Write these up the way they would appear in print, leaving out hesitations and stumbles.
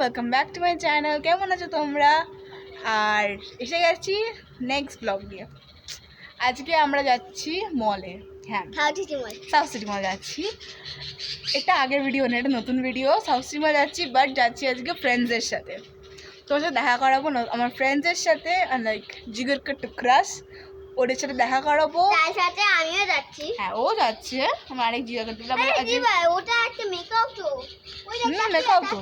Welcome back to my channel. কেমন আছো তোমরা? আর এসে গেছি নেক্সট ব্লগ নিয়ে। আজকে আমরা যাচ্ছি মলে। হ্যাঁ, সাউথ সিটি মল যাচ্ছি। এটা আগের ভিডিও না, এটা নতুন ভিডিও। সাউথ সিটি মল যাচ্ছি, বাট যাচ্ছি আজকে ফ্রেন্ডসদের সাথে। তোর সাথে দেখা করাবো না আমার ফ্রেন্ডসদের সাথে, লাইক জিগর কা টুকরাস, ওদের সাথে দেখা করাবো। তার সাথে আমিও যাচ্ছি। হ্যাঁ, ও যাচ্ছে। আমার আরেক জিগর কা টুকরা ওটা একটা মেকআপ তো। মেকআপ তো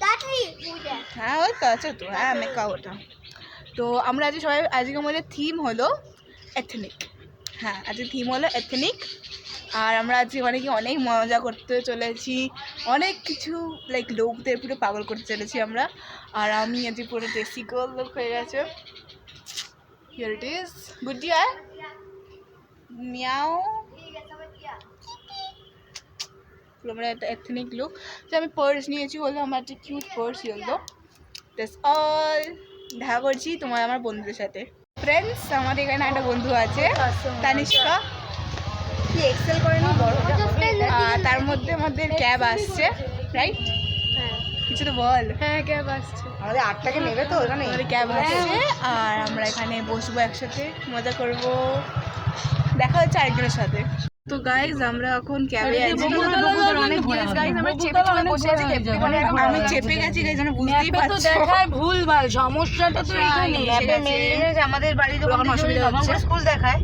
তাড়াতাড়ি ওইটা। হ্যাঁ, ওই তো আছে তো। হ্যাঁ, মেকআপ ওটা। তো আমরা আজকে সবাই আজকে আমাদের থিম হলো এথনিক। হ্যাঁ, আজকে থিম হলো এথনিক। আর আমরা আজকে অনেক মজা করতে চলেছি, অনেক কিছু লাইক লোকদের পুরো পাগল করতে চলেছি আমরা। আর আমি আজকে পুরো টেস্টি গার্ল লুক হয়ে গেছে। হিয়ার ইট ইজ গুডি আর মিয়াও। আমরা একটা এথনিক লুক। তো আমি পার্স নিয়েছি, হলো আমার একটা কিউট পার্স হলো। That's all. দেখা করছি তোমার আমার বন্ধুদের সাথে। ফ্রেন্ডস, আমাদের এখানে একটা বন্ধু আছে তানিষ্কা, কি এক্সেল করে নি বড়। তার মধ্যে আমাদের ক্যাব আসছে, রাইট? কিছু তো বল। হ্যাঁ, ক্যাব আসছে। আমাদের 8 টাকা নেবে তো এখানে। আমাদের ক্যাব আসছে আর আমরা এখানে বসবো, একসাথে মজা করব। দেখা হচ্ছে আরেকজনের সাথে। তো গাইজ, আমরা এখন ক্যাবে আছি। আমি চেপে গেছি গাইজ, আমি বুঝতেই পারছি। দেখায় ভুলভাল, সমস্যাটা তো এখানে। আমাদের বাড়িতে কোনো অসুবিধা হচ্ছে স্কুল দেখায়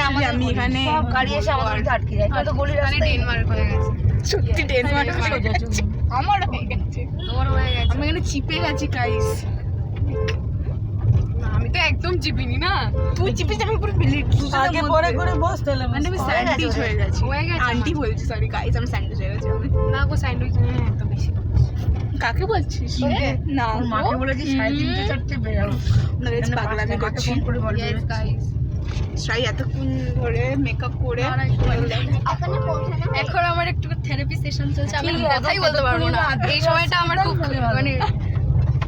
আমি এখানে গাড়ি এসে আমাদের আটকে যায়। তো গলির রাস্তায় ডেনমার্ক হয়ে গেছে। সত্যি ডেনমার্ক হয়ে গেছে। আমারও হয়ে গেছে। তোমারও হয়ে গেছে। আমি এখানে চিপে গেছি গাইজ। আমি তো একদম চিপিনি না। তুই চিপে যাবি পুরো বিলিট। আগে পরে করে বস তাহলে। মানে আমি স্যান্ডউইচ হয়ে গেছি। আন্টি বলছি, সরি গাইজ, আমি স্যান্ডউইচ হয়ে গেছি। আমি না গো, স্যান্ডউইচ এত বেশি। কাকে বলছিস? না, মাকে বলেছি 3:30 4টে বেরাও। না গাইজ, পাগলামি করছি। ইয়েস গাইস, সাই এতক্ষণ ধরে মেকআপ করে এখানে পৌঁছানো এখন আমার একটু থেরাপি সেশন চলছে। আমি কথাই বলতে পারবো না এই সময়টা। আমার খুব মানে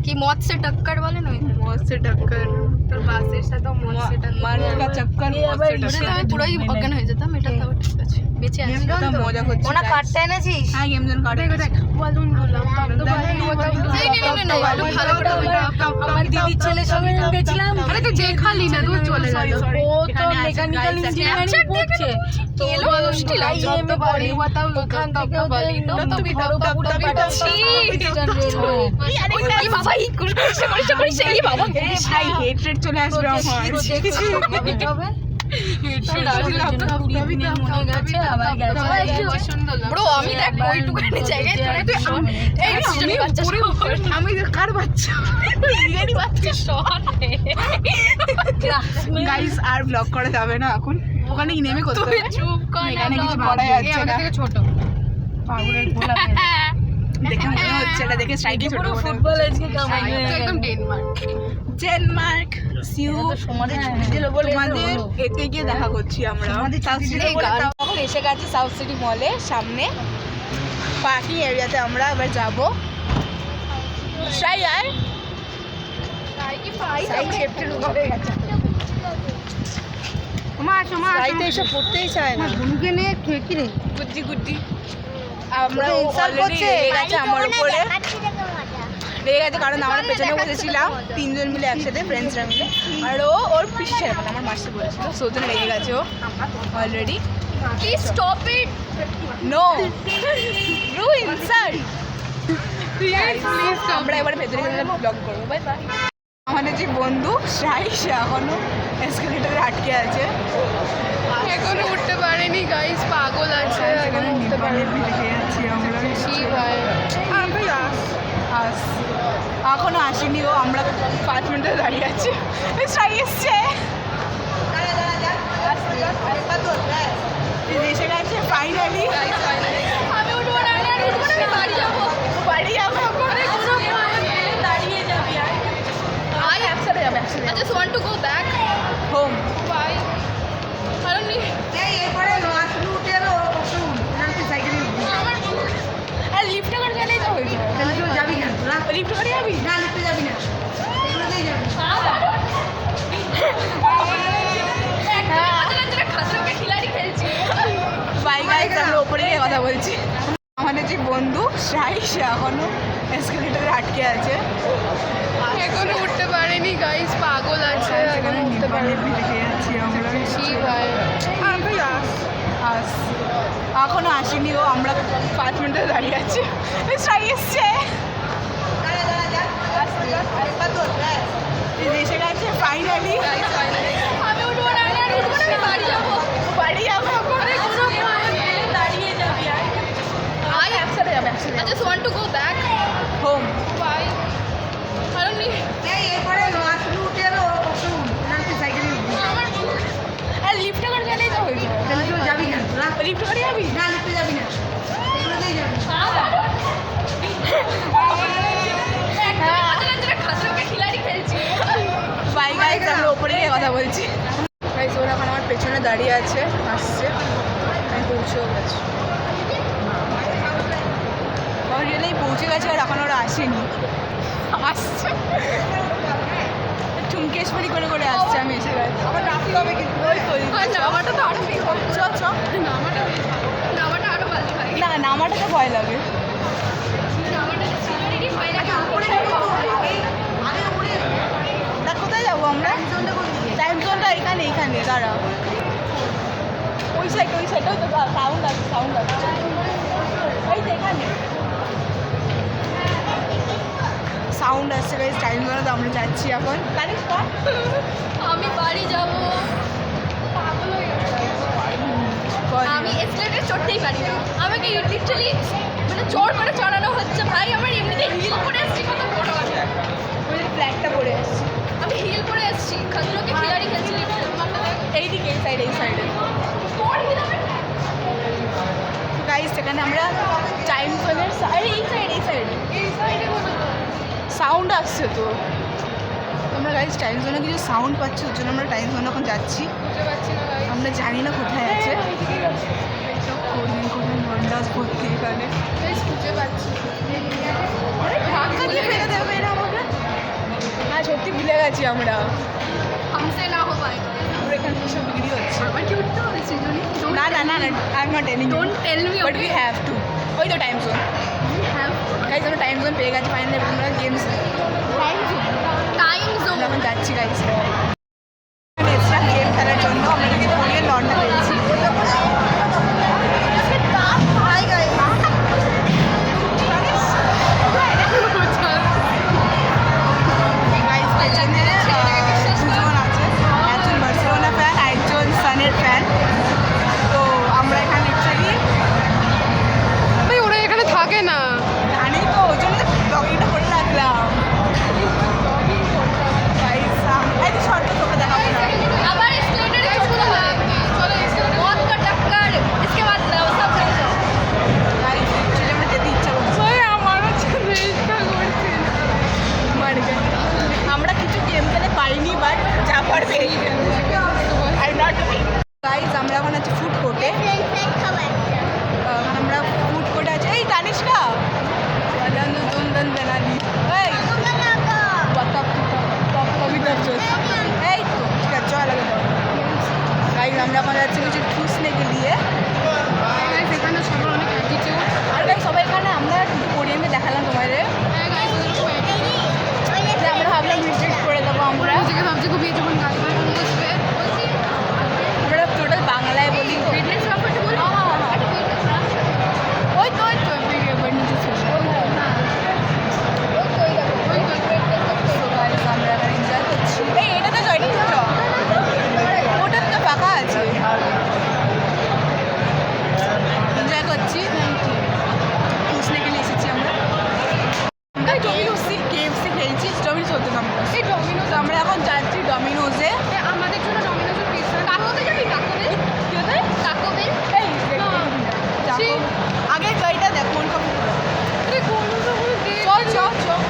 কি মত সে টক্কর বলে না, মস্ত টক্কর, তোর বাসের সাথে মত সে মার কা চক্কর, মস্ত টক্কর। আমি পুরোই অজ্ঞান হয়ে যেতাম। এটা তাও ঠিক আছে, বেঁচে আছি। এটা মজা করছি। ওনা কাটতে এনেছিস? হ্যাঁ, গেম জোন কাটে। বলুন বললাম তো ভালো করে আমার দিদির ছেলের সঙ্গে গেছিলাম। আরে তো যে খালি না, তুই চলে গেল। ও তো মেকানিক্যাল ইঞ্জিনিয়ারিং পড়ছে। তো এলো মুশকিল তো বলি বাতাও ওখান থেকে বলি তো তুমি দাও পাচ্ছি। এই বাবা এই করিস এই বাবা ভাই হেড রেট চলে আসবে আমার। হবে ব্রো, আমি দেখ ওইটুখানি জায়গায় আমি কার বাচ্চা? বিরিয়ানি বাচ্চা। গাইস, আর ব্লগ করা যাবে না এখন। ওখানে কি নেমে করতে হবে? চুপ কর, এখানে কিছু করা যাচ্ছে না। ছোট পাগলের গোলা দেখে মনে হচ্ছে, এটা দেখে স্ট্রাইকে ছোট মনে ফুটবল আজকে একদম ডেনমার্ক সিউ। তোমাদের এতে গিয়ে দেখা করছি আমরা। এখন এসে গেছি সাউথ সিটি মলে সামনে পার্কিং এরিয়াতে। আমরা এবার যাবো। সাই আর এসব পড়তেই চায় না। গুড্ডি গুড্ডি আমরা অলরেডি রেগে গেছে আমার উপরে। রেগে গেছে কারণ আমরা পেছনে বসেছিলাম 3 জন মিলে একসাথে, ফ্রেন্ডসরা মিলে। আর ওর পিসি ছেড়ে মানে আমার মাসি বলেছিল, সোজনে রেগে গেছে ও already. Please stop it. No bro, insult. আমরা এবার ভেতরে গেলে ব্লগ করবো। Bye bye. আমাদের যে বন্ধু সাই, সে এখনো এসকেলেটারে আটকে আছে, এখনো উঠতে পারেনি গাইস, পাগল আছে। এখানে নিপালের দেখে যাচ্ছি আমরা। ভাই এখনো আসেনি ও। আমরা 5 মিনিট দাঁড়িয়ে আছি। সাই এসছে, এসে গেছে ফাইনালি। আমি উঠবো না, আমি বাড়ি যাবো। বাড়ি যাবো দাঁড়িয়ে যাবি। I just want to go back home. why I don't need আর লিফটে করে গেলেই তো হয়ে যাবে। লিফটে করে যাবি না? লিফটে যাবি না, বাই গাইস, আমরা ওপরে গিয়ে কথা বলছি। আমাদের যে বন্ধু সাই সে এখনো এসকেলেটারে আটকে আছে। এখনো উঠতে পারেনি গাইস, পাগল আছে, এখনো উঠতে পারেনি। যাচ্ছি আমরা। ঠিক ভাই এখনো আসেনি ও, আমরা 5 মিনিট ধরে দাঁড়িয়ে আছি। সাই এসছে, এসে গেছে ফাইনালি। আমি উঠবো না, আমি আর উঠবো না, আমি বাড়ি যাবো। বাড়ি যাবো এখন। দাঁড়িয়ে যাবি আর একসাথে যাবে, একসাথে I just want to go back. Home. Why? I don't need. আর লিফটে করে গেলেই তো হয়ে যাবে। যাবি না লিফটে করে যাবি? না লিখতে যাবি না এগুলোতেই যাবি বাই গাইস, আমরা ওপরে গিয়ে কথা বলছি। গাইস ওরা এখন আমার পেছনে দাঁড়িয়ে আছে, আসছে, আমি পৌঁছেও গেছি। রিয়েলেই পৌঁছে গেছে আর এখন ওরা আসেনি, আসছে ঠুমকেশ্বরী করে করে আসছে। আমি এসে গেছি, আবার ট্রাফিক হবে কিন্তু। ওই তো নামাটা তো আরো চ চ, নামাটা আরো বাজে ভাই। না নামাটা তো ভয় লাগে। নামাটা সিকিউরিটি ভয় লাগে। দেখ কোথায় যাবো আমরা? টাইম জোনটা এখানে, এখানে দাঁড়া, ওই সাইড, ওই সাইডটাও তো সাউন্ড আছে, সাউন্ড আছে, এই তো এখানে সাউন্ড আসছে। গাইস টাইম জোনে তো আমরা যাচ্ছি এখন। জানিস না আমি বাড়ি যাবো, পাগল হয়ে গেছে। আমি এসকেলেটর চড়তেই পারি না, আমাকে লিটারালি মানে জোর করে চড়ানো হচ্ছে ভাই। আমার এমনিতে হিল পরে এসেছি, কত বড় আছে, ওই ফ্ল্যাগটা পড়ে আসছি। আমি হিল পরে এসেছি। খাতলোকে খিলাড়ি খেলছিলি এইদিকে, এই সাইডে, এই সাইডে গাইস। সেখানে আমরা টাইম জোনের আরে এই সাইডে, এই সাইডে, এই সাইডে সাউন্ড আসছে তো। আমরা গাইস টাইম জোনে কিছু সাউন্ড পাচ্ছি, ওর জন্য আমরা টাইম জোনে এখন যাচ্ছি। বুঝতে পারছি না ভাই। আমরা জানি না কোথায় আছে, এইসব কোথায় কোথায় মন্ডাস ভর্তি এখানে। বুঝতে পারছি। ধাক্কা দিয়ে ফেলে দেবে এরা আমাকে। হ্যাঁ সত্যি ভুলে গেছি আমরা। हमसे ना हो पाएगा। আমরা এখানে সব বিক্রি হচ্ছে। আমার কি উঠতে হবে সেজন্য? না না না, I am not telling you, Don't tell me. But we have to. ওই তো টাইম জোন গাইস, আমরা টাইম জোন পেয়ে গেছি ফাইনালি। আমরা গেমস टाइम जोन। আমরা এখন যাচ্ছি গাইস এক্সট্রা গেম খেলার জন্য। আমরা কিছু কোরিয়ান লন্ডা পেয়েছি। হাই গাইস, গাইস পেছনে দুজন আছে, একজন বার্সেলোনা ফ্যান, একজন সানের ফ্যান। তো আমরা এখানে লিটারালি ভাই ওরা এখানে থাকে না। জানি তো, ওই জন্য ব্লগিংটা করে রাখলাম। গাইস এই তো শর্ট তোকে দেখাবো না। আবার এসকেলেটরে চলো না, চলো এসকেলেটর মত का टक्कर इसके बाद सब चले जाओ। গাইস লিটারালি আমরা যেতে ইচ্ছা করছে। ওই আমারও যেতে ইচ্ছা করছে। মার গে আমরা কিছু গেম খেলে পাইনি, বাট যা পার পেয়ে গেছি। আই নট গাইস, আমরা এখন আছি ফুড কোর্টে। আমরা ফুড কোর্টে আছি। এই জানিস না দন্দন বেনালি, এই কবিতা চলছে। এই তো ঠিক আছে, চল আগে গাইস। আমরা এখন যাচ্ছি কিছু ঠুসনে কে লিয়ে। এখানে সবার অনেক অ্যাটিটিউড। আর গাইস সবাই এখানে আমরা কোরিয়ানে দেখালাম তোমাদের, হ্যাঁ গাইস যে আমরা ভাবলাম ভিজিট করে দেবো। আমরা নিজেকে ভাবছি খুব ইয়ে যখন গাছ বাগান বসবে বলছি আমরা টোটাল বাংলায় বলি। ফিটনেস রাফারটা বলি। ওই তো ওই তো নিচে ছিল। আমরা এখানে এনজয় করছি। এই এটাতে জয়েন করছো, ওটা তো ফাঁকা আছে। এনজয় করছি, টুসনে গেলে এসেছি আমরা। আমরা কেএফসি খেয়েছি, ডমিনোস হতে আমরা। এই ডমিনোজ তো আমরা এখন যাচ্ছি ডমিনোজে। আমাদের জন্য ডমিনোজের পিৎজা। টাকোতে যাবি? টাকোতে? কি হতে? টাকোতে? এই দেখো আগে গাড়িটা দেখ কোন কম। আরে কোন কোন দে। চল চল চল।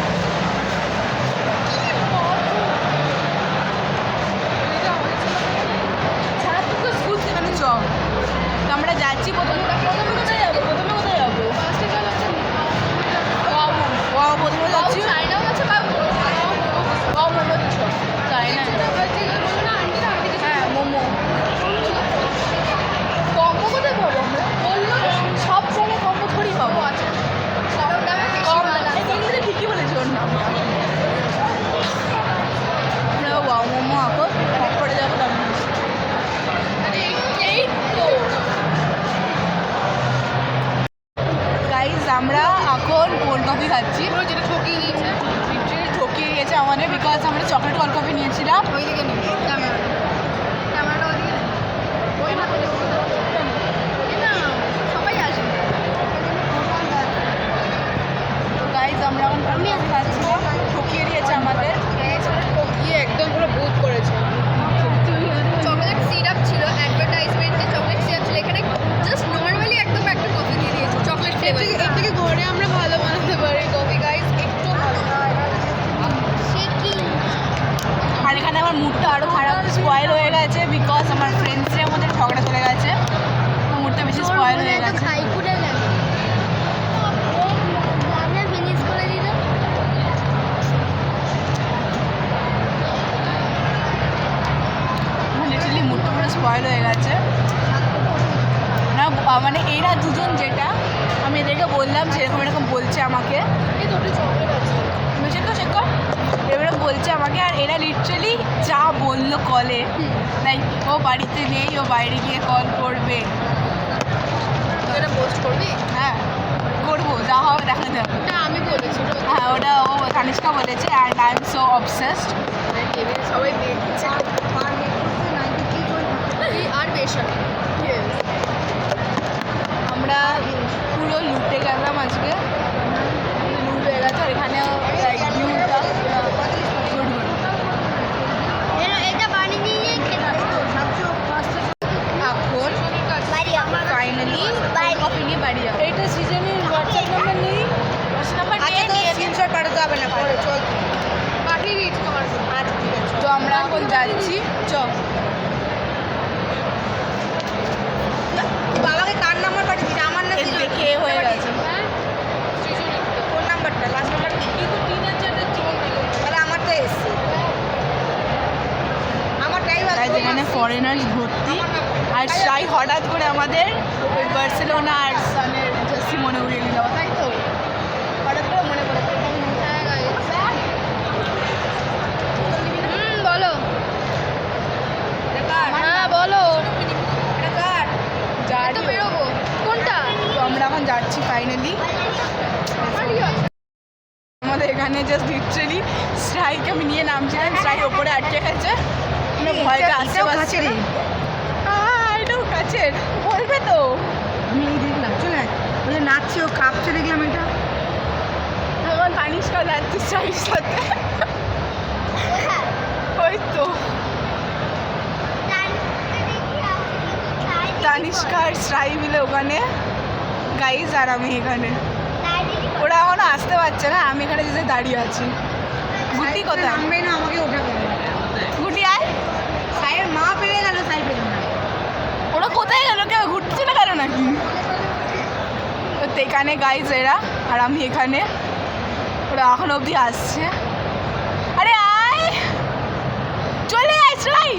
ছাড়া তো স্কুল সেখানে চ। তো আমরা যাচ্ছি। প্রথমে কোথায় যাবো? প্রথমে কোথায় যাবো? ফার্স্টে চল আছে। প্রথমে যাচ্ছি চাইনাও আছে বা মোমো। তাই না? হ্যাঁ মোমো। কম্বো কোথায় পাবো আমরা? বললো সব জায়গায় কম্বো থোড়ি পাবো। খাচ্ছি, পুরো যেটা ঠকিয়ে দিয়েছে লিটারালি ঠকিয়ে দিয়েছে আমাদের, বিকজ আমরা চকলেট কোল্ড কফি নিয়েছিলাম। ওইদিকে নেই ক্যামেরাটা ওইদিকে নেই ওই না সবাই আসবে তো গাইজ আমরা এখন কোল্ড কফি খাচ্ছিলাম, ঠকিয়ে দিয়েছে আমাদের। ঠকিয়ে একদম পুরো বুথ করেছে। চকলেট সিরাপ ছিল অ্যাডভার্টাইজমেন্টে, চকলেট সিরাপ ছিল, এখানে জাস্ট নর্মালি একদম একটা কফি দিয়ে দিয়েছে চকলেট ফ্লেভার। এর থেকে ঘরে আমরা ভালো বানাতে পারি কফি গাইস, একটু ভালো। আর এখানে আমার মুডটা আরও খারাপ স্পয়েল হয়ে গেছে, বিকজ আমার ফ্রেন্ডসের মধ্যে ঝগড়া চলে গেছে, তো মুডটা বেশি স্পয়েল হয়ে গেছে। লিটারালি মুডটা পুরো স্পয়েল হয়ে গেছে না, মানে এরা দুজন যেটা আমি এদেরকে বললাম সেরকম এরকম বলছে আমাকে, এবারে বলছে আমাকে, আর এরা লিটারালি যা বললো কলে, লাইক ও বাড়িতে নেই, ও বাইরে গিয়ে কল করবে। এটা পোস্ট করবি? হ্যাঁ করবো, যা হবে দেখা যাবে। না আমি বলেছি হ্যাঁ ওটা ও কানিষ্কা বলেছে, and I am so obsessed. টেবিলে সবাই দেখছে আর বেশন আমরা পুরো লুটে গেলাম আজকে, লুট হয়ে গেছে। আর এখানেও ভিউটা গুড গুড। এখন ফাইনালি কফি নিয়ে বাড়ি যাবো। এইটা সিজনের হোয়াটসঅ্যাপ নাম্বার নেই, নাম্বার স্ক্রিনশট পাঠাতে হবে না, পরে চল। পাঠিয়ে দিয়েছি তোমার ফোন। আচ্ছা ঠিক আছে। তো আমরা এখন যাচ্ছি, চ বাবাকে কার নাম্বার পাঠিয়েছিস? আমার না এই দেখে হয়ে গেছে। হ্যাঁ ফোন নাম্বারটা, লাস্ট নাম্বার কি? কিন্তু 3000 জোর দিল। তাহলে আমারটা এসছে, আমারটাই তাই যেখানে ফরেনার্স ভর্তি, আর সাই হঠাৎ করে আমাদের ওই বার্সেলোনা আর সানের জার্সি মনে উড়িয়ে দিল, তাই তো হঠাৎ করে মনে পড়ে গেল। হ্যাঁ গাইস বলো। হ্যাঁ বলো। তো বেরোবো কোনটা? তো আমরা এখন যাচ্ছি ফাইনালি। আমাদের এখানে জাস্ট লিটারালি স্ট্রাইক আমি নিয়ে নামছিলাম, স্ট্রাইক ওপরে আটকে গেছে, আমরা ভয়টা আসতে পারছি না। এটাও কাছের, বলবে তো। আমি এই দেখলাম, চলে ওই যে নাচছে, ও কাঁপছে, দেখলাম এটা। এখন তানিষ্কা যাচ্ছে স্ট্রাইক সাথে, ওই তো তানিষ্কা আর স্ট্রাই মিলে ওখানে গাইজ, আর আমি এখানে। ওরা এখনো আসতে পারছে না, আমি এখানে যেতে দাঁড়িয়ে আছি। গুটি কোথায়? নামবে না, আমাকে ওঠা করবে। গুটি আয়। সাইয়ের মা পেয়ে গেল, সাই পেল না। ওরা কোথায় গেল? কেউ ঘুরছে না কেন নাকি? তো এখানে গাইজ এরা, আর আমি এখানে, ওরা এখন অবধি আসছে। আরে আয়, চলে আয় স্ট্রাই।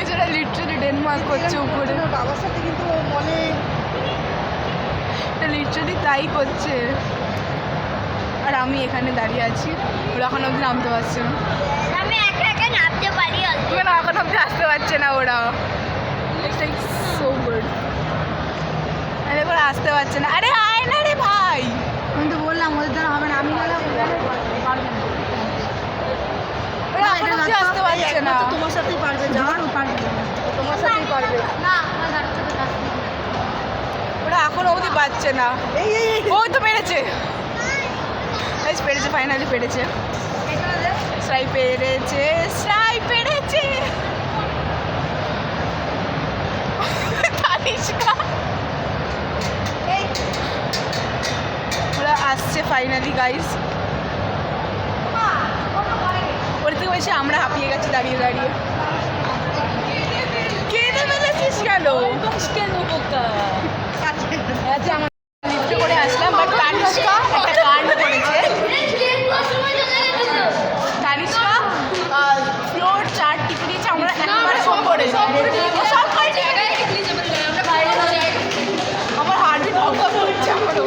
এছাড়া লিটারালি ডেনমার্ক করছে উপরে, বাবার সাথে কিন্তু মনে লিটারালি তাই করছে। আর আমি এখানে দাঁড়িয়ে আছি, ওরা এখন অবধি নামতে পারছে না। আমি একা একা নাচতে পারি। না এখন অবধি আসতে পারছে না ওরা, সো গুড। আরে এবার আসতে পারছে না। আরে আয় না রে ভাই, আমি তো বললাম ওদের দ্বারা হবে না, আমি গেলে পারবে না। ওরা এখন অবধি আসতে পারছে না। তোমার সাথেই পারবে, যাওয়ার ও পারবে না। তোমার সাথেই পারবে না। ওরা এখন অবধি পাচ্ছে না। এই এই এই ওই তো পেরেছে, পেরেছে, ফাইনালি পেরেছে, স্ট্রাই পেরেছে, স্ট্রাই পেরেছে। তানিষ্কা ওরা আসছে ফাইনালি গাইস। ওর থেকে বেশি আমরা হাঁপিয়ে গেছি দাঁড়িয়ে দাঁড়িয়ে। কেঁদে ফেলেছিস কেন? আচ্ছা আমরা লিফটে করে আসলাম, বাট তানিষ্কা একটা কাণ্ড করেছে। তানিষ্কা ফ্লোর 4 টিকে দিয়েছে, আমরা একবারে সব করে সব করে আমার হার্টবিট অঙ্ক করছে এখনো।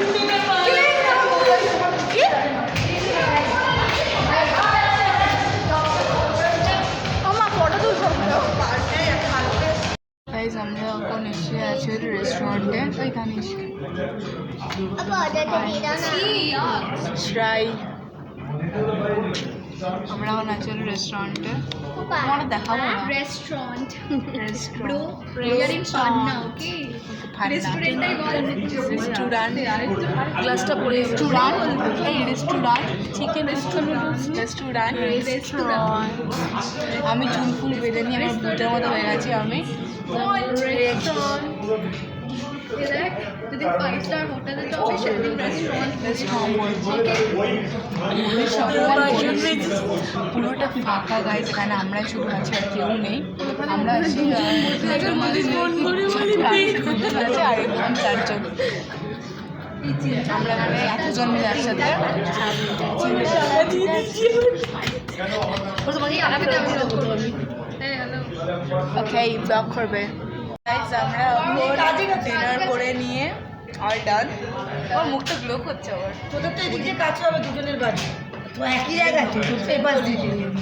গাইজ আমরা এখন এসে আছি রেস্টুরেন্টে ওইখানে ট্রাই আমরা এখন আছি রেস্টুরেন্টে আমরা দেখাবো না Restaurant. Restaurant We are in Panna, okay? Restaurant I got. Restaurant গ্লাসটা পড়ে রেস্টুরেন্ট এই রেস্টুরেন্ট চিকেন রেস্টুরেন্ট আমি চুল ফুল বেঁধে নিয়ে আমার ভূতের মতো হয়ে গেছি আমি Restaurant. Direct within 5-star hotel and top sharing restaurant. পুরোটা ফাঁকা গাইজ এখানে আমরা শুধু আছি আর কেউ নেই আমরা আছি আর একজন চারজন আমরা এখানে এতজন মিলে একসাথে ওকে ব্লগ করবে গাইজ আমরা ডিনার করে নিয়ে অল ডান ওর মুখটা গ্লো করছে আবার তোদের তো এদিকে কাছে হবে দুজনের বাড়ি তো একই জায়গায় তো সেই পাশ দিয়ে চলে যাবি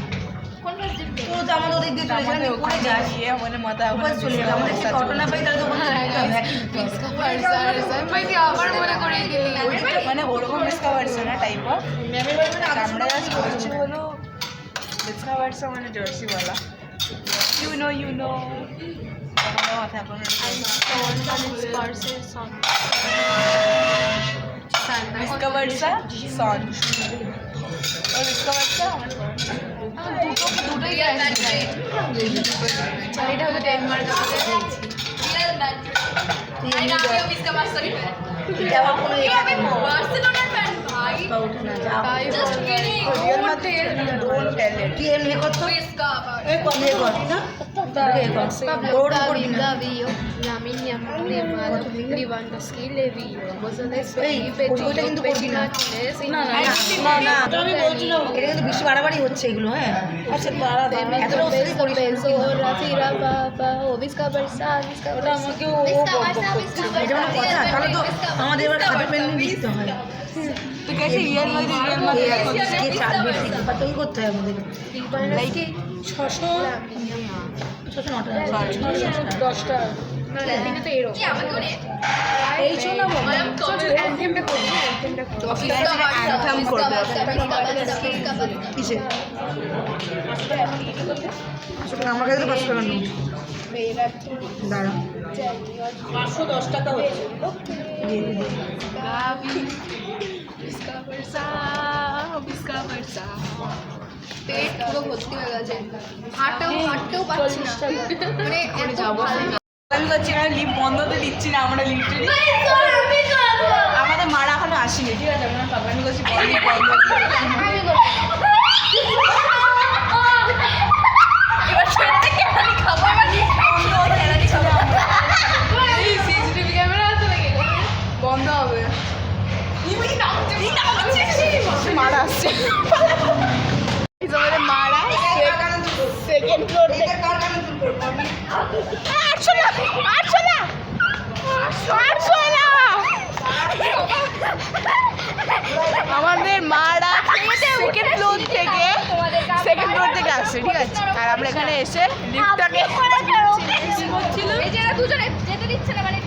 তো তো আমাদের ওদিক দিয়ে চলে যাবে ওখানে যাস মানে মাথা ওখানে চলে যাবে আমাদের যদি অটো না পাই তাহলে তো ওখানে আমার মনে করে মানে ওরকম ডিসকাভারসা না টাইপ অফ আমরা করছি হলো ডিসকাভারসা মানে জার্সিওয়ালা ইউ নো মাথা কোনো ডিসকাভারসা সন ও ডিসকাভারসা আমার দুটোই এটা হলো ডেনমার্ক যাওয়ার কোনো কি এমনি করতো এই কম এ কর না ওইটা কিন্তু করবি না না না আমি বলছি না এটা কিন্তু বেশি বাড়াবাড়ি হচ্ছে এগুলো হ্যাঁ আচ্ছা এতটা ওষুধই করিস ওটা আমাকে ও এটা মানে কথা তাহলে তো আমাদের এবার খাতা পেন লিখতে হয় তো कैसे রিয়েল মধ্যে কে চাটবে পাতল করতে হয় আমাদের লাইক 600 10টা এই চলো অ্যান্থাম করবে কিসে আমার কাছে তো 5 টাকা নেই দাঁড়া 510 টাকা হচ্ছে পেট পুরো ভর্তি হয়ে গেছে হাঁটতেও পাচ্ছি না মানে এত আমি করছি এখানে লিফট বন্ধ তো দিচ্ছি না আমরা লিফটে আমাদের মারা এখনো আসেনি ঠিক আছে আমরা পাগলামি করছি বন্ধ হবে মারা আসছে মারা সেকেন্ড ফ্লোর আমাদের মারা সেকেন্ড ফ্লোর থেকে আসছে ঠিক আছে আর আমরা এখানে এসে লিফটটাকে দুজনে যেতে দিচ্ছে না মানে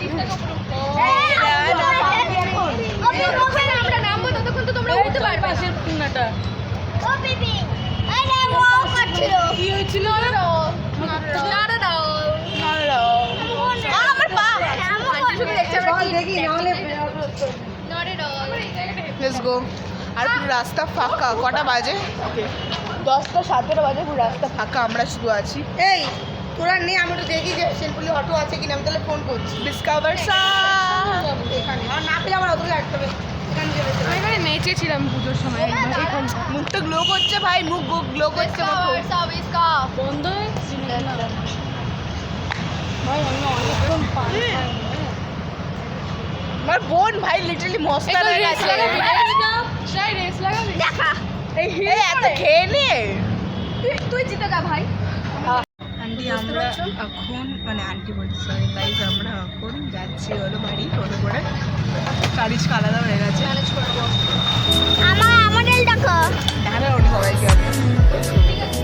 আমরা নামবো ততক্ষণ তো তোমরা উঠতে পারবে খুলনাটা কি হয়েছিল লেটস গো আর পুরো রাস্তা ফাঁকা কটা বাজে 10:17 বাজে পুরো রাস্তা ফাঁকা আমরা শুধু আছি এই তোরা নেই আমি তো দেখি যে শিল্পলি অটো আছে কিনা আমি তাহলে ফোন করছি ডিসকাভারসা এখানে আর না পেলে আমার অটোকে আসতে হবে এখানে যাবে আমি মানে নেচেছিলাম পুজোর সময় মুখ তো গ্লো করছে ভাই মুখ গ্লো করছে বন্ধ ভাই আমি অনেকক্ষণ আমার বোন ভাই লিটারালি মস্ত হয়ে গেছে এই এত খেয়ে নে তুই জিতে গা ভাই আন্টি আমরা এখন মানে আন্টি বলছি সরি গাইজ আমরা এখন যাচ্ছি হলো বাড়ি টোটো করে কারিশ আলাদা হয়ে গেছে আমাদের দেখো দেখা ওটা সবাইকে ঠিক আছে